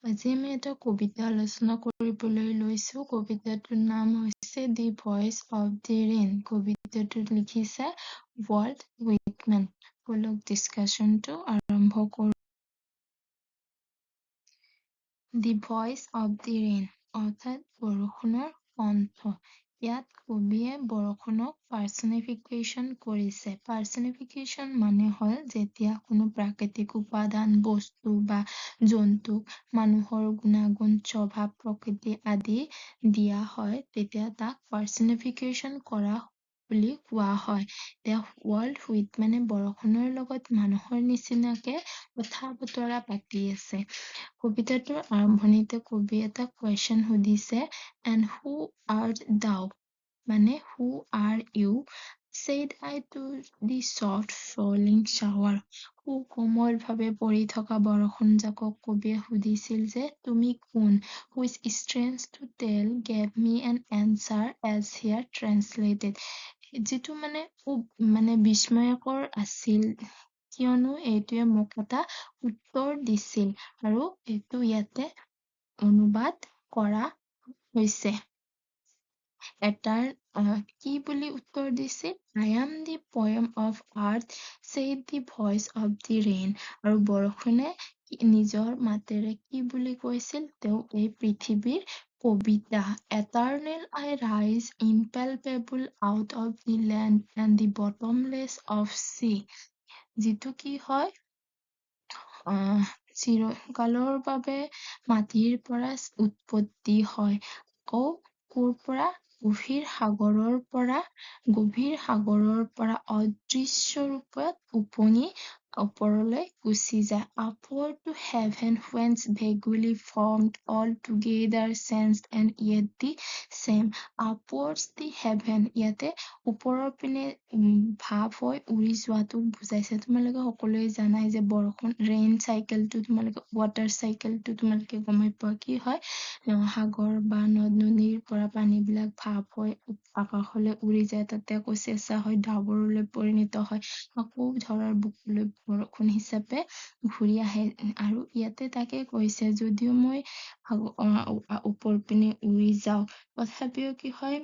আজি আমি এটা কবিতা আলোচনা কৰিবলৈ লৈছো। কবিতাটোৰ নাম হৈছে দি ভইচ অফ দি ৰেইন। কবিতাটো লিখিছে ৱাল্ট হুইটমেন। বলক ডিছকাশ্যনটো আৰম্ভ কৰোঁ। দি ভইচ অফ দি ৰেইন অৰ্থাৎ বৰষুণৰ কণ্ঠ। ইয়াত কবিয়ে বৰষুণক পাৰ্চনিফিকেশ্যন কৰিছে। পাৰ্চনিফিকেশ্যন মানে হ'ল যেতিয়া কোনো প্ৰাকৃতিক উপাদান, বস্তু বা জন্তুক মানুহৰ গুণাগুণ, স্বভাৱ, প্ৰকৃতি আদি দিয়া হয় তেতিয়া তাক পাৰ্চনিফিকেশ্যন কৰা বুলি কোৱা হয়। এতিয়া ৱাল্ট হুইটমেনে বৰষুণৰ লগত মানুহৰ নিচিনাকে কথা বতৰা পাতি আছে। কবিতাটোৰ আৰম্ভণিতে কবি এটা কুৱেশ্যন সুধিছে, এণ্ড হু আৰ্ট দাউ, মানে who are you, said I to the soft falling shower। সুকোমলভাৱে পৰি থকা বৰষুণজাকক কবিয়ে সুধিছিল যে তুমি কোন? which strange to tell gave me an answer as here translated। যিটো মানে বিস্ময়কৰ আছিল কিয়নো এইটোৱে মোক এটা উত্তৰ দিছিল আৰু এইটো ইয়াতে অনুবাদ কৰা হৈছে। এটাৰ কি বুলি উত্তৰ দিছিল? I am the poem of earth, said the voice of the rain। আৰু বৰষুণে নিজৰ মাতেৰে কি বুলি কৈছিল? তেওঁ এই পৃথিৱীৰ কবিতা। Eternal I rise impalpable out of the land and the bottomless of sea। যিটো কি হয় চিৰকালৰ বাবে মাটিৰ পৰা উৎপত্তি হয়। আকৌ ক'ৰ পৰা? গভীৰ সাগৰৰ পৰা অদৃশ্য ৰূপত উপঙি ওপৰলৈ গুচি যায়। Upward to heaven whence vaguely formed all together sensed and yet the same। Upwards the heaven ইয়াতে ওপৰৰ পিনে ভাৱ হৈ উৰি যোৱাটো বুজাইছে। তোমালোকে সকলোৱে জানাই যে বৰষুণ ৰেইন চাইকেলটো ৱাটাৰ চাইকেলটো তোমালোকে গমেই পোৱা কি হয়, সাগৰ বা নদ নদীৰ পৰা পানীবিলাক ভাৱ হৈ আকাশলৈ উৰি যায়, তাতে আকৌ চেঁচা হৈ ডাৱৰলৈ পৰিণত হয়, আকৌ ধৰাৰ বুকুলৈ বৰষুণ হিচাপে ঘূৰি আহে। আৰু ইয়াতে তাকে কৈছে যদিও মই ওপৰ পিনে উৰি যাওঁ তথাপিও কি হয়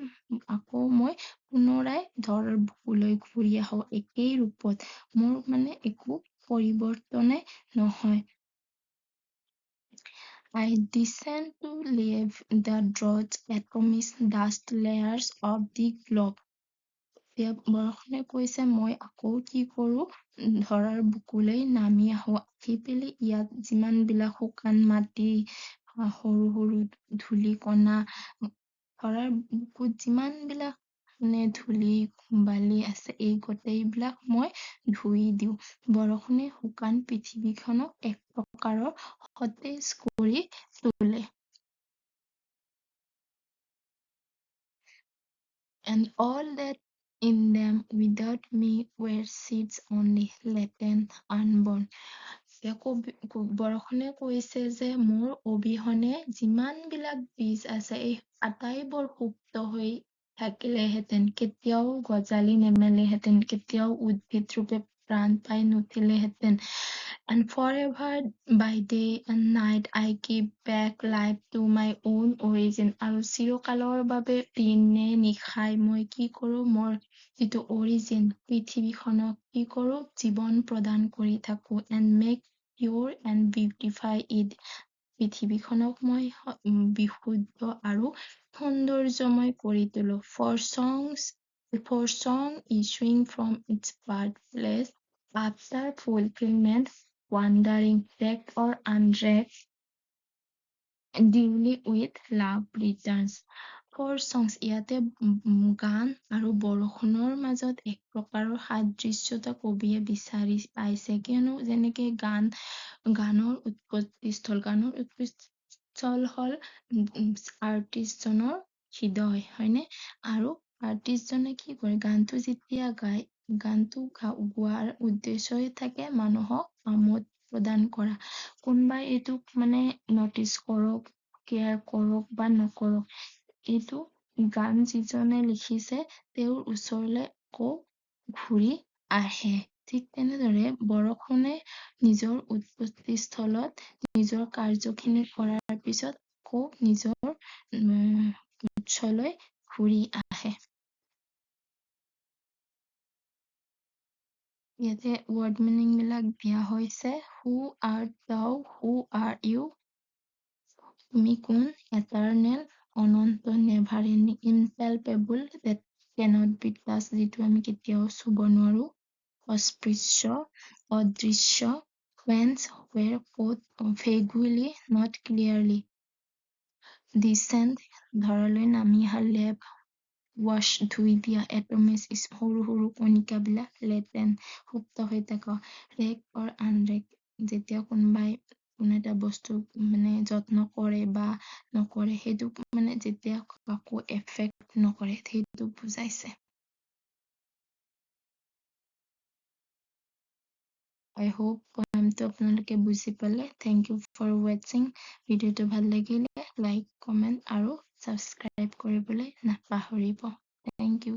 আকৌ মই পুনৰাই ধৰাৰ বুকুলৈ ঘূৰি আহো একেই ৰূপত। মোৰ একো পৰিৱৰ্তনে নহয়। I descend to leave the dross atomic dust layers of the globe। এতিয়া বৰষুণে কৈছে মই আকৌ কি কৰো, ধৰাৰ বুকুলৈ নামি আহো। আহি পেলাই ইয়াত যিমান বিলাক শুকান মাটি, সৰু সৰু ধূলি কণা, ধৰাৰ বুকুত যিমান বিলাক ধূলি বালি আছে এই গোটেইবিলাক মই ধুই দিওঁ। বৰষুণে শুকান পৃথিৱীখনক এক প্ৰকাৰৰ সতেজ কৰি তোলে। And all that in them without me were seeds only, latent, unborn। বৰষুণে কৈছে যে মোৰ অবিহনে যিমান বিলাক বীজ আছে এই আটাইবোৰ সুপ্ত হৈ থাকিলেহেঁতেন, কেতিয়াও গজালি নেমেলেহেঁতেন, কেতিয়াও উদ্ভিদ ৰূপে প্ৰাণ পাই নুঠিলেহেঁতেন। And forever by day and night I give back life to my own origin। আৰু চিৰকালৰ বাবে দিনে নিশাই মই কি কৰো, মোৰ যিটো অৰিজিন পৃথিৱীখনক কি কৰো, জীৱন প্ৰদান কৰি থাকো। and make pure and beautify it। পৃথিৱীখনক মই বিশুদ্ধ আৰু সৌন্দৰ্যময় কৰি তোলো। for song issuing from its birthplace after fulfillment, wandering wrecked or unwrecked, duly with love returns। for songs ইয়াতে গান আৰু বৰষুণৰ মাজত এক প্ৰকাৰৰ সাদৃশ্যতা কবিয়ে বিচাৰি পাইছে। কিয়নো যেনেকে গানৰ উৎপত্তিস্থল হল আৰ্টিষ্টজনৰ হৃদয়, হয়নে? আৰু আৰ্টিষ্টজনে কি কৰে, গানটো যেতিয়া গায়, গানটো গোৱাৰ উদ্দেশ্যই থাকে মানুহক আমোদ প্ৰদান কৰা। কোনোবাই এইটোক নটিচ কৰক, কেয়াৰ কৰক বা নকৰক, এইটো গান যিজনে লিখিছে তেওঁৰ ওচৰলৈ আকৌ ঘূৰি আহে। ঠিক তেনেদৰে বৰষুণে নিজৰ উৎপত্তি স্থলত নিজৰ কাৰ্যখিনি কৰাৰ পিছত আকৌ নিজৰ উৎসলৈ ঘূৰি আহে। ইয়াতে ৱৰ্ড মিনিং বিলাক দিয়া হৈছে who are thou, who are you, তুমি কোন, এটাৰনেল, অনন্ত, never ending, impalpable, that cannot be touched, যিটো আমি কেতিয়াও চুব নোৱাৰো, অস্পৃশ্য, অদৃশ্য, whence, where, ক'ত, vaguely, not clearly, descend, ধৰালৈ নামি অহা, লেভ, ৱাছ, ধুই দিয়া, এটমিছ, সৰু সৰু কণিকাবিলাক, লেটেন, সুপ্ত হৈ থকা, ৰেক অৰ আনৰেক, যেতিয়া কোনোবাই কোনো এটা বস্তু যত্ন কৰে বা নকৰে, সেইটোক যেতিয়া কাকো এফেক্ট নকৰে, সেইটো বুজাইছে। I hope পয়েমটো আপোনালোকে বুজি পালে। Thank you for watching. ভিডিঅ'টো ভাল লাগিলে লাইক, কমেণ্ট আৰু ছাবস্ক্ৰাইব কৰিবলৈ নাপাহৰিব। Thank you.